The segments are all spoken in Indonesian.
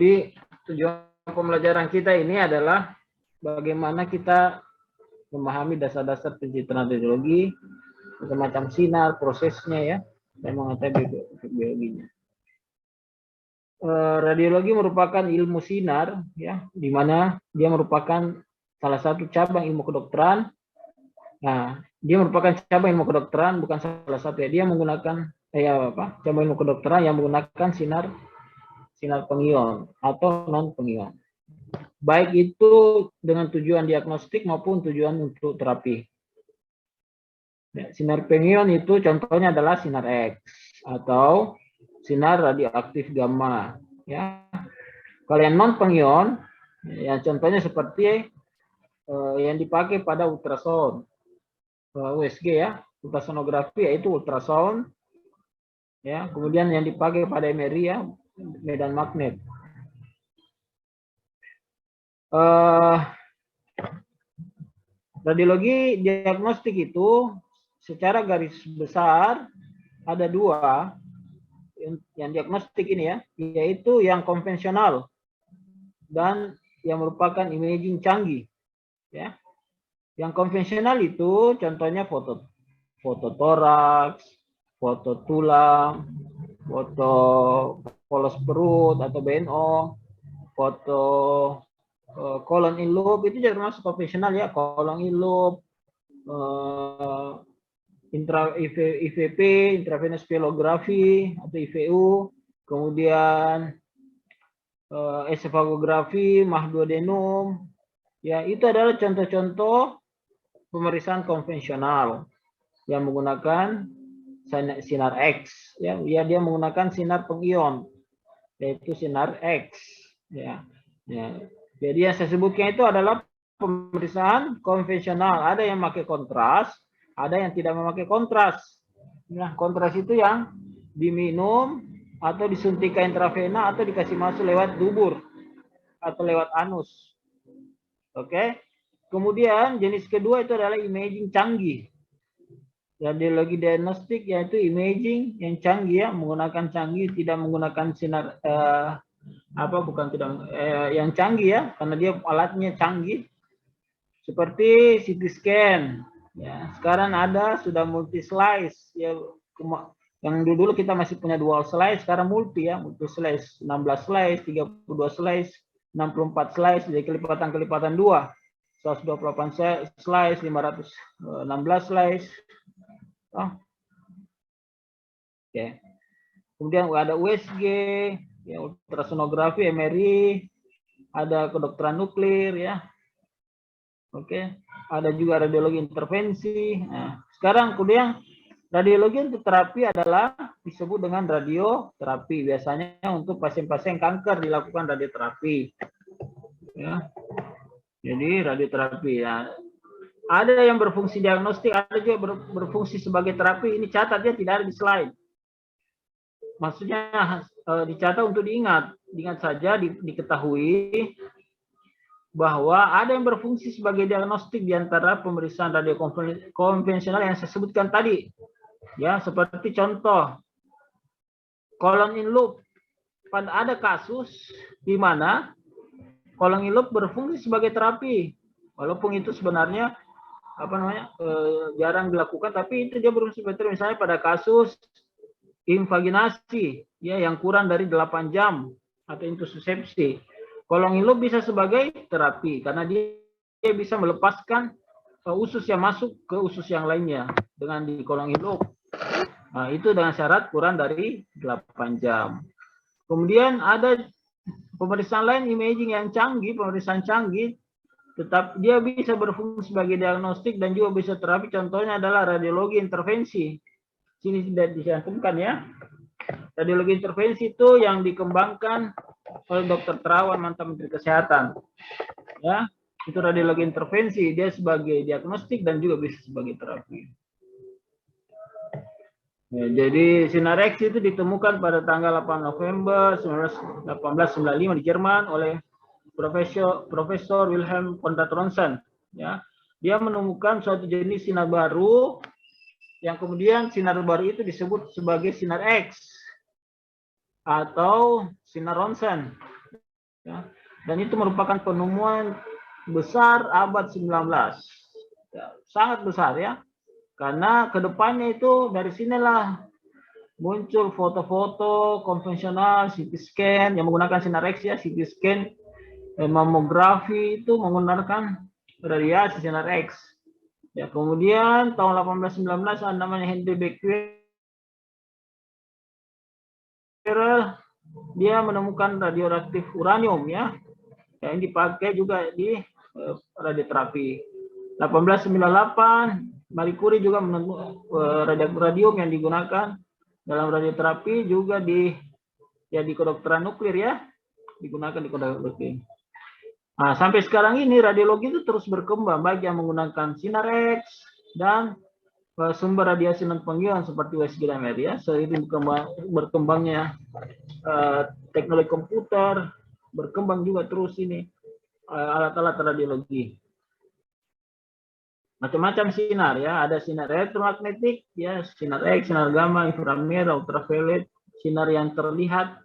Jadi tujuan pembelajaran kita ini adalah bagaimana kita memahami dasar-dasar pencitraan radiologi, macam sinar, prosesnya ya, dan mengetahui biologinya. Radiologi merupakan ilmu sinar, ya, di mana dia merupakan salah satu cabang ilmu kedokteran. Nah, dia merupakan cabang ilmu kedokteran, bukan salah satu ya. Dia menggunakan cabang ilmu kedokteran yang menggunakan sinar pengion atau non pengion. Baik itu dengan tujuan diagnostik maupun tujuan untuk terapi. Ya, sinar pengion itu contohnya adalah sinar X atau sinar radioaktif gamma. Ya, kalau yang non pengion, ya contohnya seperti yang dipakai pada ultrasound, USG ya, ultrasonografi yaitu ultrasound. Ya, kemudian yang dipakai pada MRI ya, medan magnet. Radiologi diagnostik itu secara garis besar ada dua yang diagnostik ini ya, yaitu yang konvensional dan yang merupakan imaging canggih ya. Yang konvensional itu contohnya foto toraks, foto tulang, foto polos perut atau BNO, foto colon in loop itu juga termasuk konvensional ya, colon in loop, IVP, intravenous velografi atau IVU, kemudian esofagografi, mahduodenum, ya itu adalah contoh-contoh pemeriksaan konvensional yang menggunakan sinar X, ya, dia menggunakan sinar pengion, yaitu sinar X, ya. Jadi yang saya sebutkan itu adalah pemeriksaan konvensional. Ada yang memakai kontras, ada yang tidak memakai kontras. Nah, kontras itu yang diminum atau disuntikan intravena atau dikasih masuk lewat dubur atau lewat anus. Oke. Kemudian jenis kedua itu adalah imaging canggih. Radiologi diagnostik yaitu imaging yang canggih ya, menggunakan canggih, tidak menggunakan sinar yang canggih ya, karena dia alatnya canggih. Seperti CT scan. Ya, sekarang ada sudah multi slice ya, yang dulu kita masih punya dual slice, sekarang multi ya, multi slice 16 slice, 32 slice, 64 slice, jadi kelipatan-kelipatan 2. 128 slice, 516 slice. Oke. Kemudian ada USG, ya, ultrasonografi, MRI, ada kedokteran nuklir ya. Oke, ada juga radiologi intervensi. Nah, sekarang kemudian radiologi untuk terapi adalah disebut dengan radioterapi. Biasanya untuk pasien-pasien kanker dilakukan radioterapi. Ya. Jadi radioterapi ya. Ada yang berfungsi diagnostik, ada juga berfungsi sebagai terapi. Ini catatnya tidak ada di slide. Maksudnya dicatat untuk diingat saja, diketahui bahwa ada yang berfungsi sebagai diagnostik di antara pemeriksaan radio konvensional yang saya sebutkan tadi. Ya, seperti contoh colon in loop. Pada ada kasus di mana colon in loop berfungsi sebagai terapi. Walaupun itu sebenarnya jarang dilakukan, tapi itu dia berfungsi sebagai terapi. Misalnya pada kasus invaginasi ya yang kurang dari 8 jam atau intussusepsi. Colon in loop bisa sebagai terapi karena dia bisa melepaskan usus yang masuk ke usus yang lainnya dengan di colon in loop. Nah, itu dengan syarat kurang dari 8 jam. Kemudian ada pemeriksaan lain imaging yang canggih, pemeriksaan canggih, tetap dia bisa berfungsi sebagai diagnostik dan juga bisa terapi. Contohnya adalah radiologi intervensi. Sini tidak dicantumkan ya. Radiologi intervensi itu yang dikembangkan oleh Dr. Terawan, mantan Menteri Kesehatan. Ya, itu radiologi intervensi, dia sebagai diagnostik dan juga bisa sebagai terapi. Ya, jadi sinar X itu ditemukan pada tanggal 8 November 1895 di Jerman oleh Profesor Wilhelm Conrad Rontgen. Ya, dia menemukan suatu jenis sinar baru yang kemudian sinar baru itu disebut sebagai sinar X atau sinar Rontgen. Ya. Dan itu merupakan penemuan besar abad 19. Ya, sangat besar ya. Karena kedepannya itu dari sinilah muncul foto-foto konvensional, CT scan yang menggunakan sinar X ya, CT scan, mamografi itu menggunakan radiasi sinar X. Ya, kemudian tahun 1819 ada namanya Henry Becquerel, dia menemukan radioaktif uranium ya, yang dipakai juga di radioterapi. 1898 Marie Curie juga menemukan radium yang digunakan dalam radioterapi juga di kedokteran nuklir ya, digunakan di kedokteran nuklir. Nah, sampai sekarang ini radiologi itu terus berkembang, baik yang menggunakan sinar X dan sumber radiasi non panggilan seperti USG dan MR ya. Seiring berkembangnya teknologi komputer, berkembang juga terus ini alat-alat radiologi. Macam-macam sinar ya, ada sinar elektromagnetik ya, sinar X, sinar gamma, inframerah, ultraviolet, sinar yang terlihat,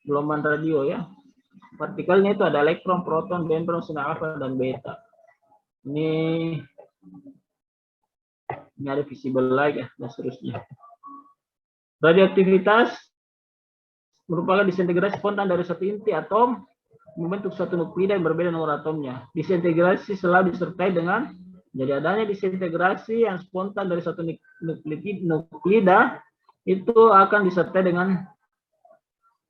gelombang radio ya. Partikelnya itu ada elektron, proton, neutron, sinar alfa dan beta. Ini ada visible light ya dan seterusnya. Radioaktivitas merupakan disintegrasi spontan dari satu inti atom membentuk satu nuklida yang berbeda nomor atomnya. Disintegrasi selalu disertai dengan, jadi adanya disintegrasi yang spontan dari satu nuklida itu akan disertai dengan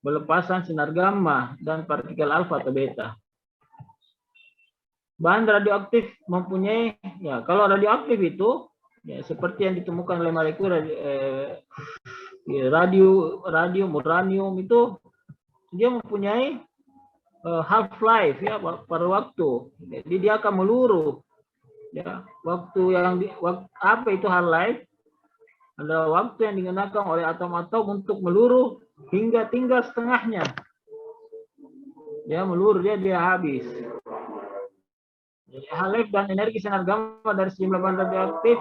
pelepasan sinar gamma dan partikel alfa atau beta. Bahan radioaktif mempunyai, ya kalau radioaktif itu ya seperti yang ditemukan oleh Marie Curie, radium, uranium itu dia mempunyai half life ya pada waktu, jadi dia akan meluruh ya. Waktu yang apa itu half life? Adalah waktu yang digunakan oleh atom-atom untuk meluruh hingga tinggal setengahnya. Dia meluruh, dia habis. Jadi half life dan energi sinar gamma dari sejumlah bahan radioaktif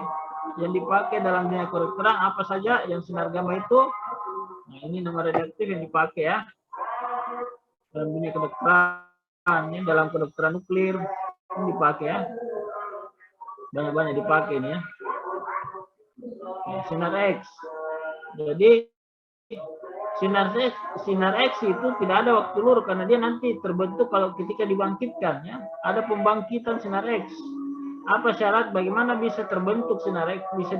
yang dipakai dalam dunia kedokteran apa saja yang sinar gamma itu. Nah, ini nama radioaktif yang dipakai ya dalam dunia kedokteran, ya, dalam kedokteran nuklir ini dipakai ya, banyak-banyak dipakai ini ya. Sinar X. Jadi sinar X itu tidak ada waktu luruh karena dia nanti terbentuk kalau ketika dibangkitkan ya. Ada pembangkitan sinar X. Apa syarat bagaimana bisa terbentuk sinar X, bisa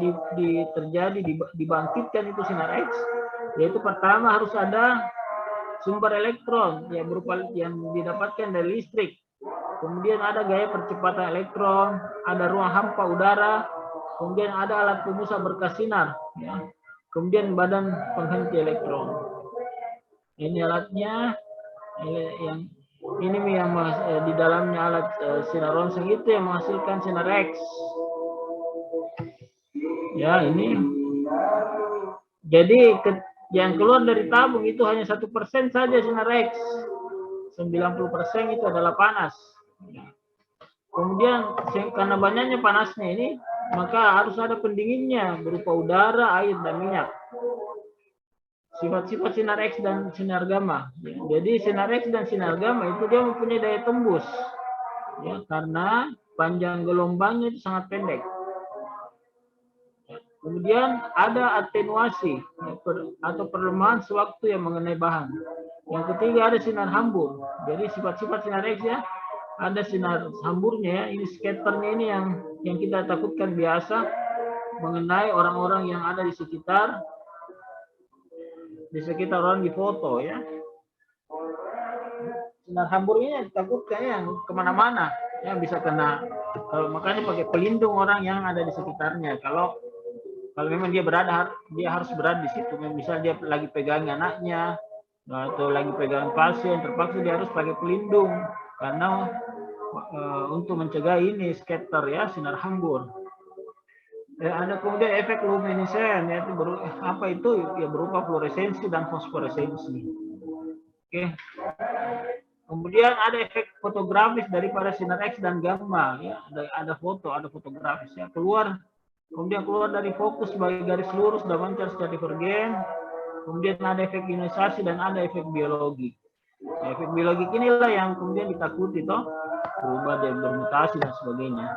terjadi dibangkitkan itu sinar X? Yaitu pertama harus ada sumber elektron yang berupa yang didapatkan dari listrik. Kemudian ada gaya percepatan elektron, ada ruang hampa udara, kemudian ada alat pemusat berkas sinar, ya. Kemudian badan penghenti elektron. Ini alatnya, yang ini yang di dalamnya alat sinar Röntgen itu yang menghasilkan sinar X. Ya ini. Jadi yang keluar dari tabung itu hanya 1% saja sinar X. 90% itu adalah panas. Kemudian karena banyaknya panasnya ini, maka harus ada pendinginnya berupa udara, air, dan minyak. Sifat-sifat sinar X dan sinar gamma. Jadi sinar X dan sinar gamma itu dia mempunyai daya tembus, ya, karena panjang gelombangnya itu sangat pendek. Kemudian ada atenuasi atau perlemahan sewaktu yang mengenai bahan. Yang ketiga ada sinar hambur. Jadi sifat-sifat sinar X ya, ada sinar hamburnya ya, ini scatternya ini yang kita takutkan biasa mengenai orang-orang yang ada di sekitar orang di foto ya. Sinar hamburnya takutkan yang kemana-mana, yang bisa kena. Makanya pakai pelindung orang yang ada di sekitarnya. Kalau memang dia harus berada di situ. Misalnya dia lagi pegang anaknya atau lagi pegang pasien, terpaksa dia harus pakai pelindung karena untuk mencegah ini scatter ya, sinar hambur. Ada kemudian efek luminescent, yaitu apa itu ya, berupa fluoresensi dan fosforesensi. Oke. Kemudian ada efek fotografis daripada sinar X dan gamma ya, ada fotografis ya, kemudian keluar dari fokus sebagai garis lurus dan memancar secara divergen. Kemudian ada efek ionisasi dan ada efek biologi. Efek biologik inilah yang kemudian ditakuti toh, berubah dan bermutasi dan sebagainya.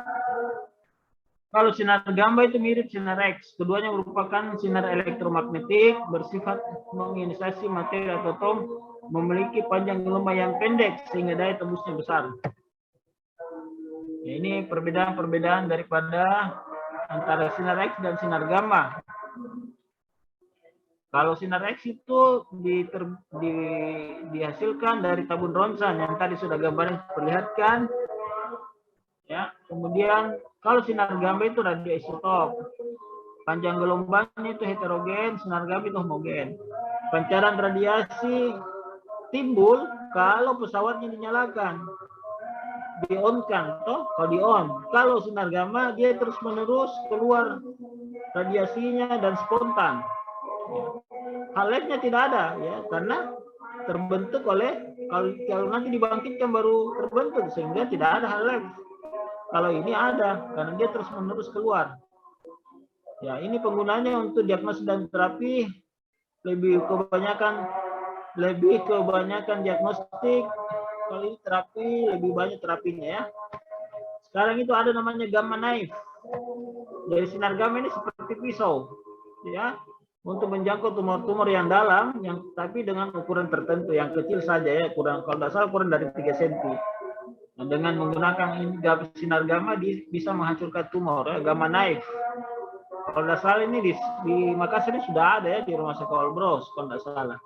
Kalau sinar gamma itu mirip sinar X. Keduanya merupakan sinar elektromagnetik bersifat mengionisasi materi atau atom, memiliki panjang gelombang yang pendek sehingga daya tembusnya besar. Ya, ini perbedaan-perbedaan daripada antara sinar X dan sinar gamma. Kalau sinar X itu dihasilkan dari tabung ronsen yang tadi sudah gambarnya diperlihatkan. Ya, kemudian kalau sinar gamma itu radioisotop. Panjang gelombangnya itu heterogen, sinar gamma itu homogen. Pancaran radiasi timbul kalau pesawatnya dinyalakan, di-on-kan, toh, kalau di-on. Kalau sinar gamma dia terus-menerus keluar radiasinya dan spontan. Halnya tidak ada, ya, karena terbentuk oleh kalau nanti dibangkitkan baru terbentuk, sehingga tidak ada halep. Kalau ini ada, karena dia terus-menerus keluar. Ya, ini penggunanya untuk diagnosis dan terapi lebih kebanyakan diagnostik. Kalau ini terapi lebih banyak terapinya ya. Sekarang itu ada namanya gamma knife. Jadi sinar gamma ini seperti pisau, ya, untuk menjangkau tumor-tumor yang dalam, yang tapi dengan ukuran tertentu, yang kecil saja ya, kalau tidak salah kurang dari 3 cm. Nah, dengan menggunakan sinar gamma bisa menghancurkan tumor, ya, gamma knife. Kalau tidak salah ini di Makassar ini sudah ada ya di Rumah Sakit Olbros, kalau tidak salah.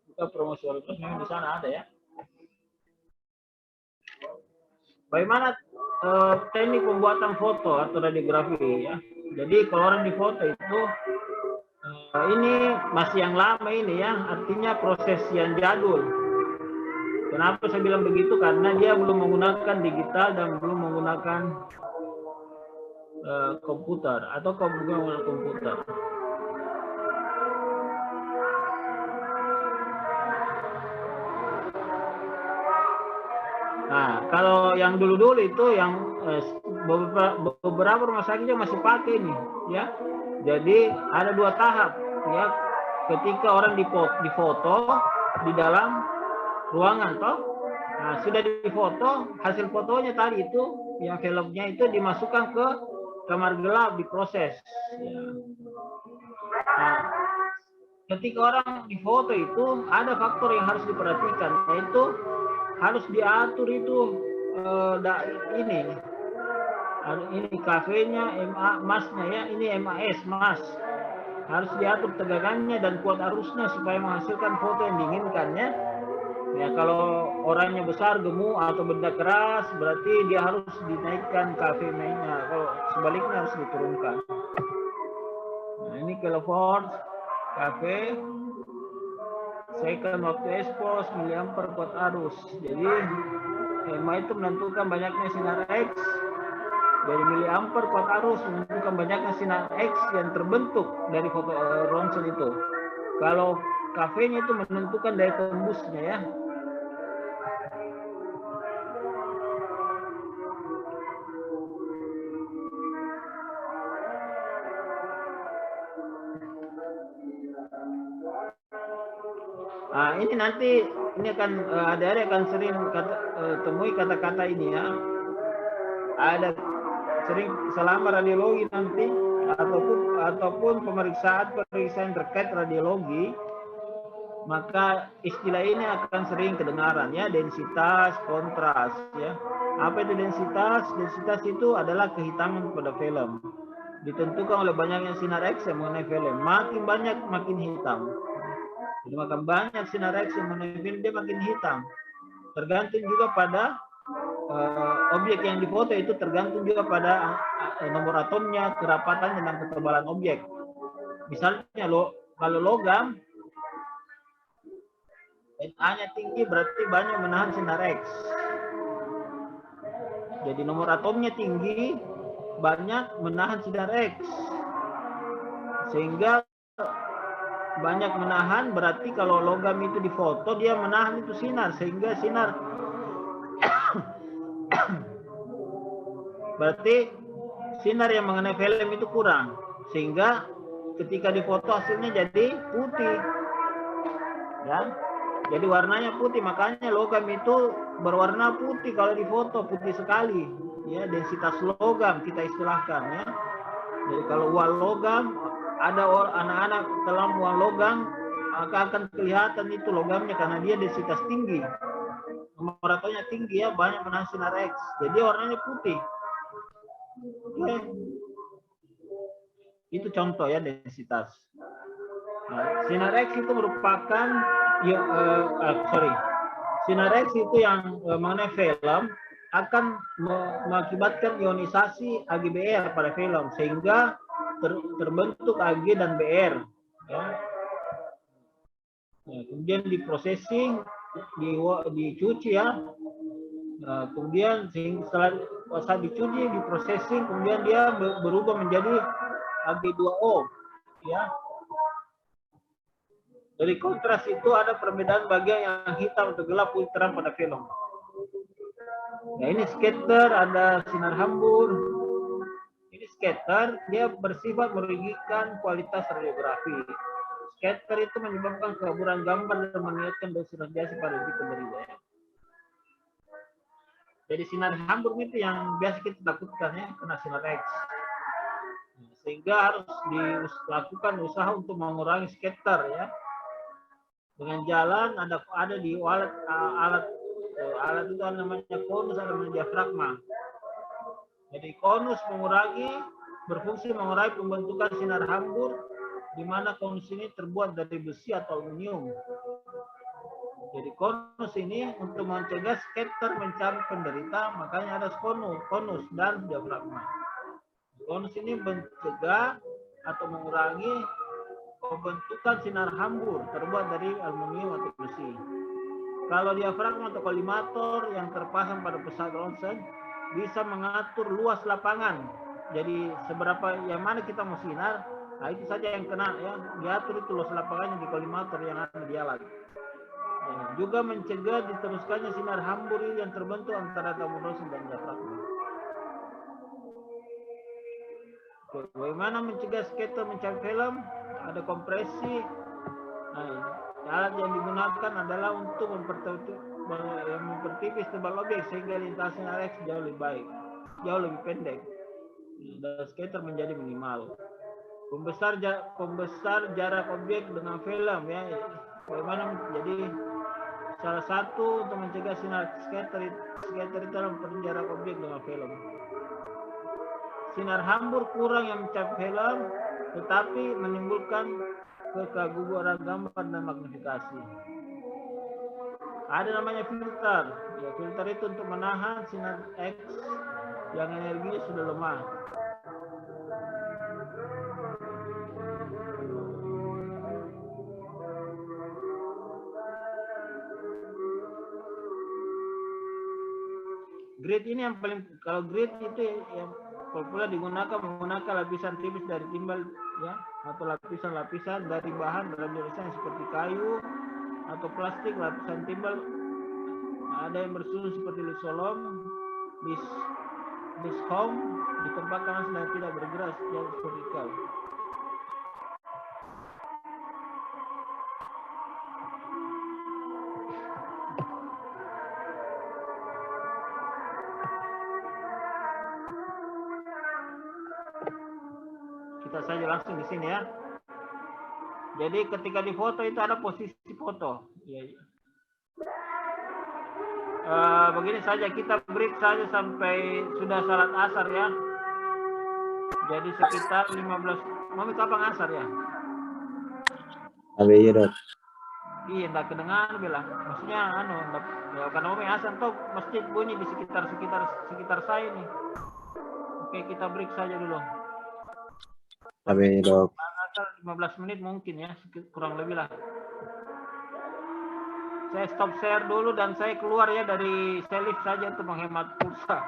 Kita promosi Olbros memang di sana ada ya. Bagaimana teknik pembuatan foto atau radiografi ya? Jadi kalau orang di foto itu ini masih yang lama ini ya, artinya proses yang jadul. Kenapa saya bilang begitu? Karena dia belum menggunakan digital dan belum menggunakan komputer atau menggunakan komputer. Nah, kalau yang dulu-dulu itu yang beberapa rumah sakit masih pakai ini, ya. Jadi ada 2 tahap, ya. Ketika orang difoto di dalam ruangan, toh. Nah, sudah difoto, hasil fotonya tadi itu, yang filmnya itu dimasukkan ke kamar gelap, diproses. Ya. Nah, ketika orang difoto itu ada faktor yang harus diperhatikan, yaitu harus diatur itu ini kafenya, masnya ya, ini MAS mas harus diatur tegangannya dan kuat arusnya supaya menghasilkan foto yang diinginkannya. Ya, kalau orangnya besar, gemuk atau benda keras, berarti dia harus dinaikkan kafenya. Kalau sebaliknya harus diturunkan. Nah, ini kilovolt kafe. Second waktu expose, miliampere kuat arus. Jadi EMA itu menentukan banyaknya sinar X. Dari miliampere kuat arus menentukan banyaknya sinar X yang terbentuk dari foto ronsen itu. Kalau kafenya itu menentukan daya tembusnya ya. Nah, ini nanti ini akan adik-adik akan sering temui kata-kata ini ya. Ada sering selama radiologi nanti ataupun pemeriksaan terkait radiologi, maka istilah ini akan sering kedengaran ya, densitas, kontras ya. Apa itu densitas? Densitas itu adalah kehitaman pada film. Ditentukan oleh banyaknya sinar X yang mengenai film. Makin banyak makin hitam. Jadi makin banyak sinar X yang mengenai film dia makin hitam. Tergantung juga pada objek yang difoto itu, tergantung juga pada nomor atomnya, kerapatan dan ketebalan objek. Misalnya kalau logam Na-nya tinggi berarti banyak menahan sinar X. Jadi nomor atomnya tinggi, banyak menahan sinar X. Sehingga banyak menahan berarti kalau logam itu difoto dia menahan itu sinar, sehingga sinar berarti sinar yang mengenai film itu kurang, sehingga ketika difoto hasilnya jadi putih. Ya. Jadi warnanya putih, makanya logam itu berwarna putih kalau difoto, putih sekali. Ya, densitas logam kita istilahkan ya. Jadi kalau uang logam, ada anak-anak dalam uang logam akan kelihatan itu logamnya karena dia densitas tinggi. Nomor atonya tinggi ya, banyak menahan sinar X. Jadi warnanya putih. Oke. Itu contoh ya densitas. Nah, sinar X itu merupakan sinar X itu yang mengenai film akan mengakibatkan ionisasi Ag-Br pada film sehingga terbentuk Ag dan Br. Ya. Nah, kemudian diprocessing, dicuci ya. Nah, kemudian setelah saat dicuci, diprocessing, kemudian dia berubah menjadi Ag2O. Ya. Dari kontras itu ada perbedaan bagian yang hitam atau gelap putih terang pada film. Nah ini scatter, ada sinar hambur. Ini scatter, dia bersifat merugikan kualitas radiografi. Scatter itu menyebabkan kekaburan gambar dan meningkatkan dosis radiasi pada penderita. Jadi sinar hambur itu yang biasa kita takutkan ya, kena sinar X. Sehingga harus dilakukan usaha untuk mengurangi scatter ya. Dengan jalan ada di alat itu namanya konus, ada namanya diafragma. Jadi konus berfungsi mengurangi pembentukan sinar hambur di mana konus ini terbuat dari besi atau aluminium. Jadi konus ini untuk mencegah scatter mencari penderita, makanya ada konus dan diafragma. Konus ini mencegah atau mengurangi pembentukan sinar hambur terbuat dari aluminium atau besi. Kalau diafragma atau kolimator yang terpasang pada pesawat ronsen bisa mengatur luas lapangan. Jadi seberapa yang mana kita mau sinar, nah itu saja yang kena ya. Diatur itu luas lapangannya di kolimator yang ada di alat. Ya, juga mencegah diteruskannya sinar hambur yang terbentuk antara tabung ronsen dan diafragma. Bagaimana mencegah scatter mencari film? Ada kompresi. Nah, alat yang digunakan adalah untuk mempertipis tebal objek sehingga lintasan sinar X jauh lebih baik, jauh lebih pendek, dan scatter menjadi minimal. Pembesar jarak objek dengan film ya. Bagaimana? Jadi salah satu untuk mencegah sinar scatter itu mempertipis jarak objek dengan film. Sinar hambur kurang yang mencapai film, tetapi menimbulkan kekaguran gambar dan magnifikasi. Ada namanya filter. Ya, filter itu untuk menahan sinar X yang energinya sudah lemah. Grid ini yang paling, kalau grid itu yang populer menggunakan lapisan tipis dari timbal ya, atau lapisan-lapisan dari bahan radioisan seperti kayu atau plastik. Lapisan timbal ada yang bersusun seperti lisolom, lishom, ditempatkan dan tidak bergerak secara vertikal. Kita saja langsung di sini ya. Jadi ketika di foto itu ada posisi foto. Ya. Begini saja, kita break saja sampai sudah salat asar ya. Jadi sekitar 15. Mami kapan asar ya? Iya dok. Iya, enggak kedengaran bilang. Maksudnya ya karena Mami asar tuh masjid bunyi di sekitar saya nih. Oke, kita break saja dulu. Iya dok. 15 menit mungkin ya, kurang lebih lah. Saya stop share dulu dan saya keluar ya dari selif saja untuk menghemat pulsa.